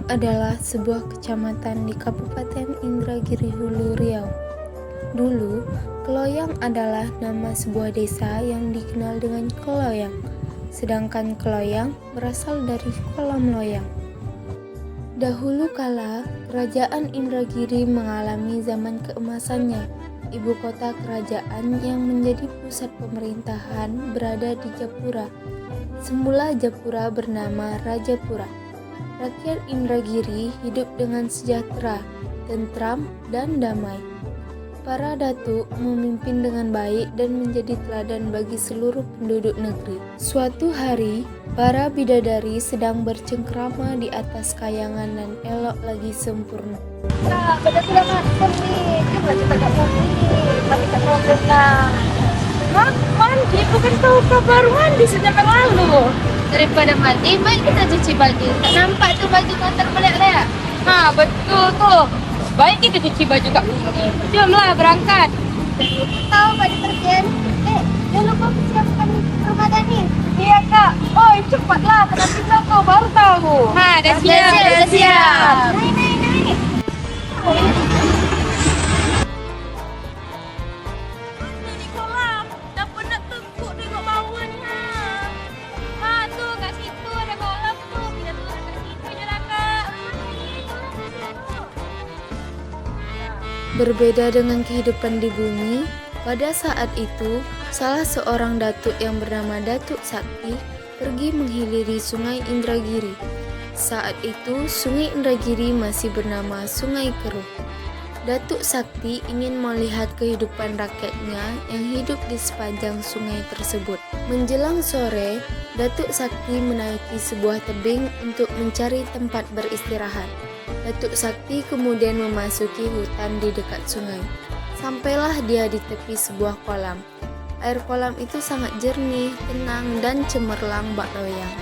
adalah sebuah kecamatan di Kabupaten Indragiri Hulu, Riau. Dulu, Keloyang adalah nama sebuah desa yang dikenal dengan Keloyang, sedangkan Keloyang berasal dari kolam loyang. Dahulu kala, Kerajaan Indragiri mengalami zaman keemasannya. Ibu kota kerajaan yang menjadi pusat pemerintahan berada di Japura. Semula Japura bernama Rajapura. Rakyat Indragiri hidup dengan sejahtera, tentram, dan damai. Para datuk memimpin dengan baik dan menjadi teladan bagi seluruh penduduk negeri. Suatu hari, para bidadari sedang bercengkrama di atas kayangan dan elok lagi sempurna. Kak, benda sudah matang nih. Coba kita kat mandi. Tapi tak problem lah. Hah? Mandi? Bukan tahu kau baru mandi sejak yang lalu. Daripada mandi, baik kita cuci baju. Tak nampak tu baju kotor melek-lek. Ha, betul tu. Baik kita cuci baju kat bumi. Jomlah berangkat. Tahu baju terjen? Jangan lupa persiapkan Ramadan ni. Iya kak. Oi, cepatlah. Kenapa kau baru tahu? Ha, dah siap. Naik. Di kolam, dah penat tengkuk tengok bawah ni ha. Ha tu kat situ ada kolam tu. Kita turun kat situ je lah kak. Berbeda dengan kehidupan di bumi, pada saat itu, salah seorang datuk yang bernama Datuk Sakti pergi menghiliri Sungai Indragiri. Saat itu, Sungai Indragiri masih bernama Sungai Keruh. Datuk Sakti ingin melihat kehidupan rakyatnya yang hidup di sepanjang sungai tersebut. Menjelang sore, Datuk Sakti menaiki sebuah tebing untuk mencari tempat beristirahat. Datuk Sakti kemudian memasuki hutan di dekat sungai. Sampailah dia di tepi sebuah kolam. Air kolam itu sangat jernih, tenang, dan cemerlang bak loyang.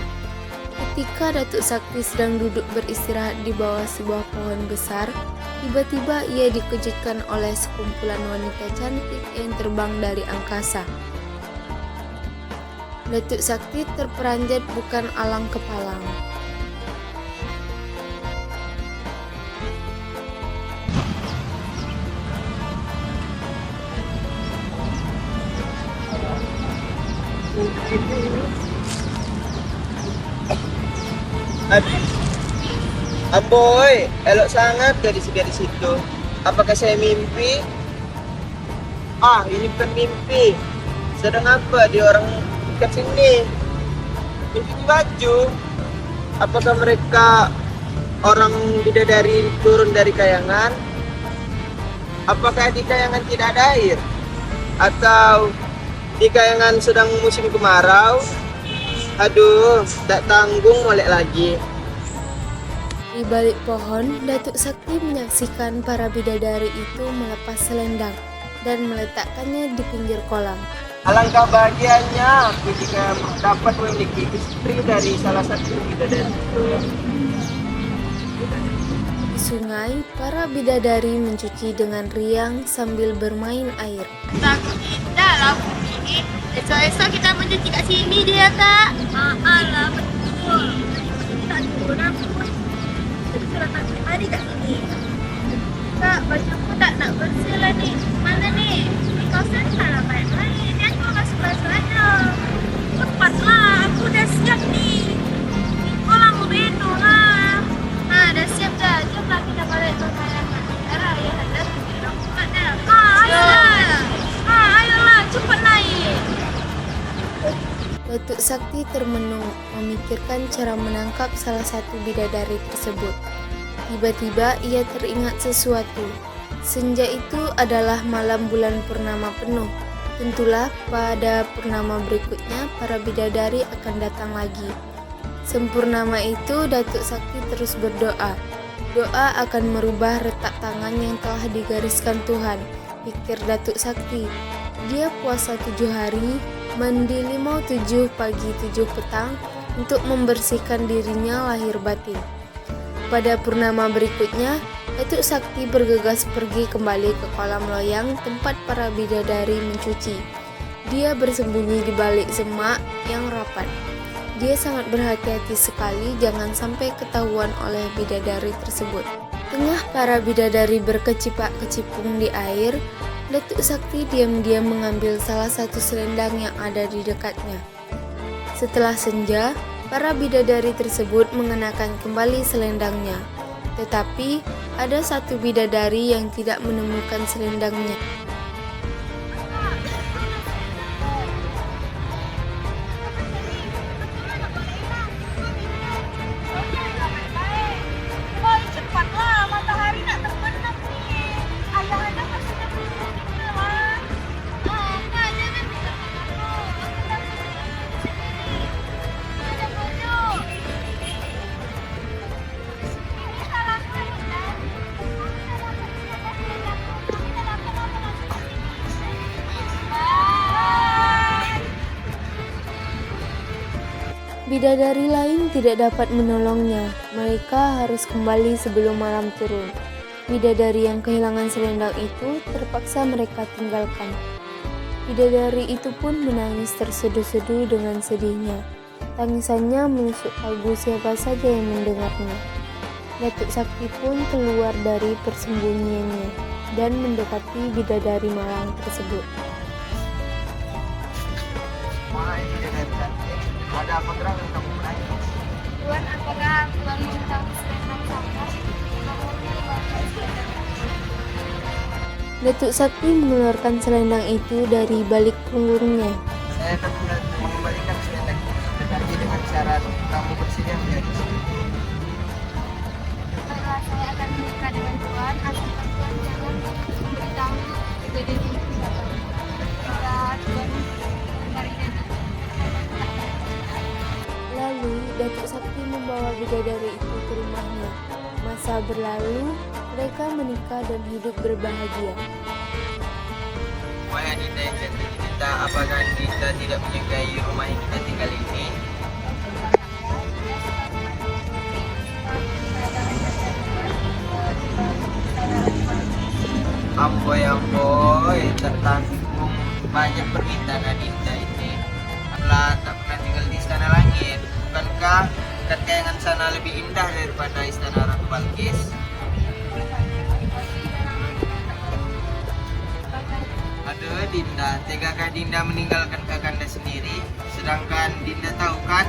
Ketika Datuk Sakti sedang duduk beristirahat di bawah sebuah pohon besar, tiba-tiba ia dikejutkan oleh sekumpulan wanita cantik yang terbang dari angkasa. Datuk Sakti terperanjat bukan alang kepalang. Amboy, elok sangat gadis di situ. Apakah saya mimpi? Ini bukan mimpi. Sedang apa di orang dekat sini? Mimpi baju. Apakah mereka orang bidadari turun dari kayangan? Apakah di kayangan tidak ada air? Atau di kayangan sedang musim kemarau? Aduh, tak tanggung molek lagi. Di balik pohon, Datuk Sakti menyaksikan para bidadari itu melepas selendang dan meletakkannya di pinggir kolam. Alangkah bahagianya aku jika dapat memiliki istri dari salah satu bidadari itu. Di sungai, para bidadari mencuci dengan riang sambil bermain air. Takut indah lah ini. Esok-esok kita mencuci kat sini dia tak? Alah betul. Tak turun aku. Jadi sudah tak hari kat sini. Kak, bajuku tak nak bersih lah ni. Mana ni? Kau senang lah main-main. Ni aku masuk kelas saja. Cepatlah, aku dah siap ni. Kolam begitu lah. Dah siap dah. Jomlah kita balik ke kayangan. Sekarang ya, dah tunjuk rambut dah. Ayolah, cepat naik. Datuk Sakti termenung memikirkan cara menangkap salah satu bidadari tersebut. Tiba-tiba ia teringat sesuatu. Senja itu adalah malam bulan purnama penuh. Tentulah pada purnama berikutnya para bidadari akan datang lagi. Sempurnama itu Datuk Sakti terus berdoa. Doa akan merubah retak tangan yang telah digariskan Tuhan, pikir Datuk Sakti. Dia puasa 7 hari, mandi 5-7 pagi 7 petang untuk membersihkan dirinya lahir batin. Pada purnama berikutnya, Datuk Sakti bergegas pergi kembali ke kolam loyang tempat para bidadari mencuci. Dia bersembunyi di balik semak yang rapat. Dia sangat berhati-hati sekali jangan sampai ketahuan oleh bidadari tersebut. Tengah para bidadari berkecipak-kecipung di air, Datuk Sakti diam-diam mengambil salah satu selendang yang ada di dekatnya. Setelah senja, para bidadari tersebut mengenakan kembali selendangnya. Tetapi ada satu bidadari yang tidak menemukan selendangnya. Boy, cepatlah, matahari nak terbenam nih. Ayah anda masih ada di dalam. Oh, Kak, jangan tinggalkan aku. Aku takut sendiri. Ada bodoh. Ini salahku, Ayunda. Aku tidak dapat menjaga selendangku. Aku tidak dapat apa-apa. Bye. Bidadari lain tidak dapat menolongnya. Mereka harus kembali sebelum malam turun. Bidadari yang kehilangan selendang itu terpaksa mereka tinggalkan. Bidadari itu pun menangis terseduh-seduh dengan sedihnya. Tangisannya menusuk kalbu siapa saja yang mendengarnya. Datuk Sakti pun keluar dari persembunyiannya dan mendekati bidadari malang tersebut. Wahai bidadari cantik, ada apa terang yang kamu menangis? Tuan, apakah Tuan mengetahui selendang saya? Kamu pilih bapak selendang. Datuk Sakti mengeluarkan selendang itu dari balik punggungnya. Saya akan mengembalikan selendang itu, tetapi dengan syarat kamu bersedia menjadi istri. Baiklah, saya akan menikah dengan Tuan. Asalkan Tuan jangan memberitahu kejadian itu dapat. Jika Tuan mengingkari janji. Lalu Datuk Sakti membawa bidadari itu ke rumahnya. Masa berlalu, mereka menikah dan hidup berbahagia. Wahai Adinda yang cantik kita, apakah kita tidak menyukai rumah yang kita tinggal ini? Amboi, tak tanggung banyak permintaan Adinda ini. Alah, tak pernah tinggal di istana langit. Bukankah kayangan sana lebih indah daripada istana Ratu Balkis? Aduh Dinda, tegakah Dinda meninggalkan Kakanda sendiri? Sedangkan Dinda tahu kan,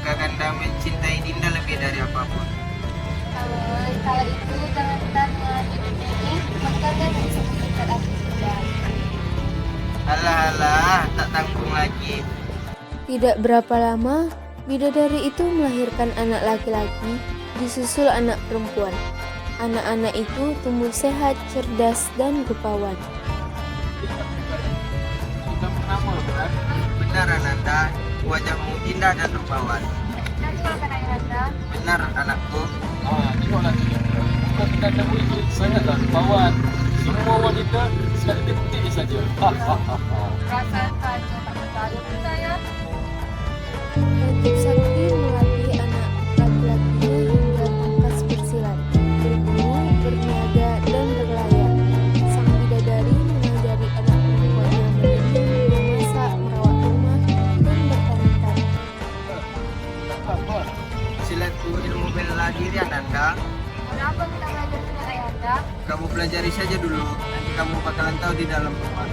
Kakanda mencintai Dinda lebih dari apapun. Kalau itu jangan tanya di dunia ini, maka dia bisa mengikat aku juga. Alah, tak tanggung lagi. Tidak berapa lama, bidadari itu melahirkan anak laki-laki, disusul anak perempuan. Anak-anak itu tumbuh sehat, cerdas, dan rupawan. Benar Ananda, wajahmu indah dan rupawan. Betul kan Ayahanda? Benar anakku. Tengoklah bukan kita tahu itu sangatlah rupawan. Semua wanita sekali detik saja. Rasa saja tak percaya saya. Datuk Sakti melatih anak laki-lakinya hingga pangkas bersilat, berburu, berniaga, dan berlayar. Sang bidadari mengajari anak perempuannya menenun, memasak, merawat rumah, dan bertani-tani. Silatku ilmu bela diri Ananda. Kenapa kita belajar dengan Ayahanda? Kamu pelajari saja dulu, nanti kamu bakalan tahu di dalam rumah.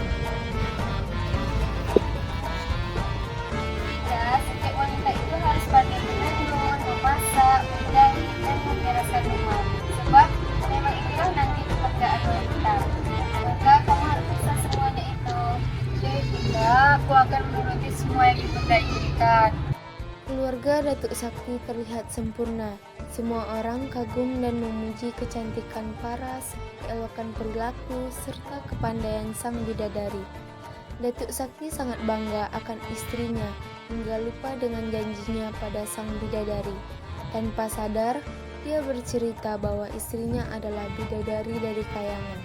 Tidak, setiap wanita itu harus pandai menenun, memasak, menjahit, dan membereskan rumah. Sebab memang itulah nanti pekerjaan wanita. Maka kamu harus bisa semuanya itu. Tidak, aku akan menuruti semua yang ibunda inginkan. Keluarga Datuk Sakti terlihat sempurna. Semua orang kagum dan memuji kecantikan paras, keelokan perilaku, serta kepandaian sang bidadari. Datuk Sakti sangat bangga akan istrinya, hingga lupa dengan janjinya pada sang bidadari. Tanpa sadar, dia bercerita bahwa istrinya adalah bidadari dari kayangan.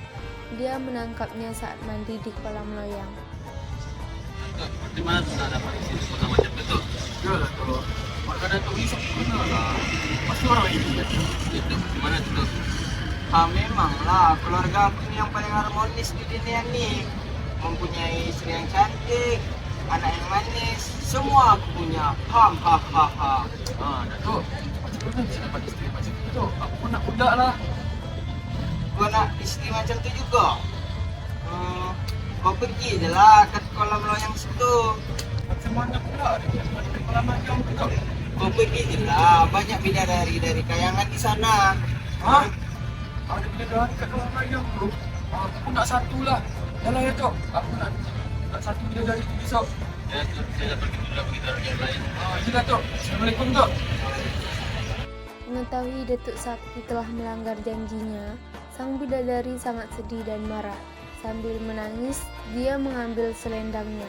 Dia menangkapnya saat mandi di kolam loyang. Di mana tuh nak dapat isi segala macam betul? Yalah kalau warga Datuk ni sempurna lah. Pasti orang itu kan. Itu di mana tuh? Memanglah, keluarga aku ini yang paling harmonis di dunia ini. Mempunyai istri yang cantik, anak yang manis, semua aku punya. Hahaha. Ah, Datuk. Macam mana bisa dapat isteri macam itu, Datuk? Aku pun nak budak lah. Kau nak istri macam tu juga? Kau pergi je lah ke kolam loyang situ. Macam mana pula dia dapat di kolam ayam tu, Datuk? Kau pergi je lah, banyak bidadari dari kayangan di sana. Hah? Ada bidadari kat kolam ayam tu? Aku pun nak satu lah. Yalah ya, Tok. Aku nak satu bidadari tu besok. Ya, Tok. Saya dah pergi dulu bidadari yang lain. Yelah, Tok. Assalamualaikum, Tok. Mengetahui Datuk Sakti telah melanggar janjinya, sang bidadari sangat sedih dan marah. Sambil menangis, dia mengambil selendangnya.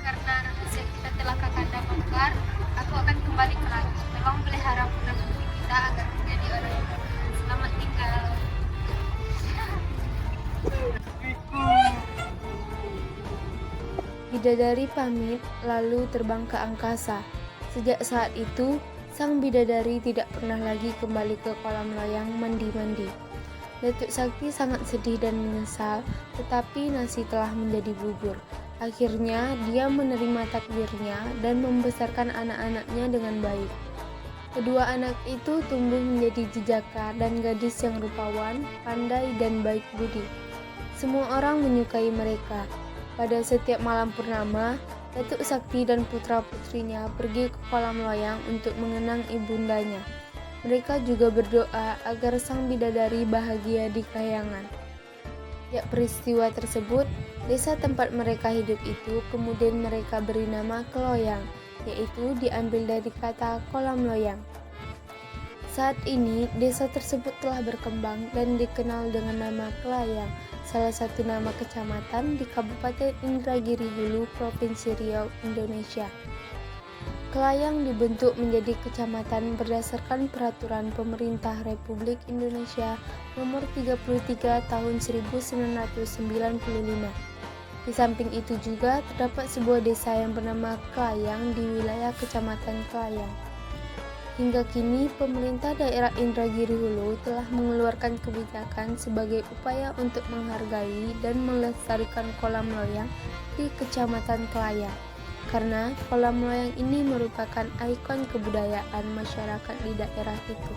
Karena rahasia kita telah Kakanda bongkar, aku akan kembali ke lagi. Memang pelihara putra putri kita agar menjadi orang yang baik. Selamat tinggal. Bidadari pamit lalu terbang ke angkasa. Sejak saat itu, sang bidadari tidak pernah lagi kembali ke kolam loyang mandi-mandi. Datuk Sakti sangat sedih dan menyesal, tetapi nasi telah menjadi bubur. Akhirnya, dia menerima takdirnya dan membesarkan anak-anaknya dengan baik. Kedua anak itu tumbuh menjadi jejaka dan gadis yang rupawan, pandai, dan baik budi. Semua orang menyukai mereka. Pada setiap malam purnama, Datuk Sakti dan putra-putrinya pergi ke kolam loyang untuk mengenang ibundanya. Mereka juga berdoa agar sang bidadari bahagia di kayangan. Ya, peristiwa tersebut, desa tempat mereka hidup itu kemudian mereka beri nama Keloyang, yaitu diambil dari kata kolam loyang. Saat ini, desa tersebut telah berkembang dan dikenal dengan nama Kelayang, salah satu nama kecamatan di Kabupaten Indragiri Hulu, Provinsi Riau, Indonesia. Kelayang dibentuk menjadi kecamatan berdasarkan Peraturan Pemerintah Republik Indonesia Nomor 33 Tahun 1995. Di samping itu juga terdapat sebuah desa yang bernama Kelayang di wilayah Kecamatan Kelayang. Hingga kini, pemerintah daerah Indragiri Hulu telah mengeluarkan kebijakan sebagai upaya untuk menghargai dan melestarikan kolam loyang di Kecamatan Kelayang. Karena kolam loyang ini merupakan ikon kebudayaan masyarakat di daerah itu.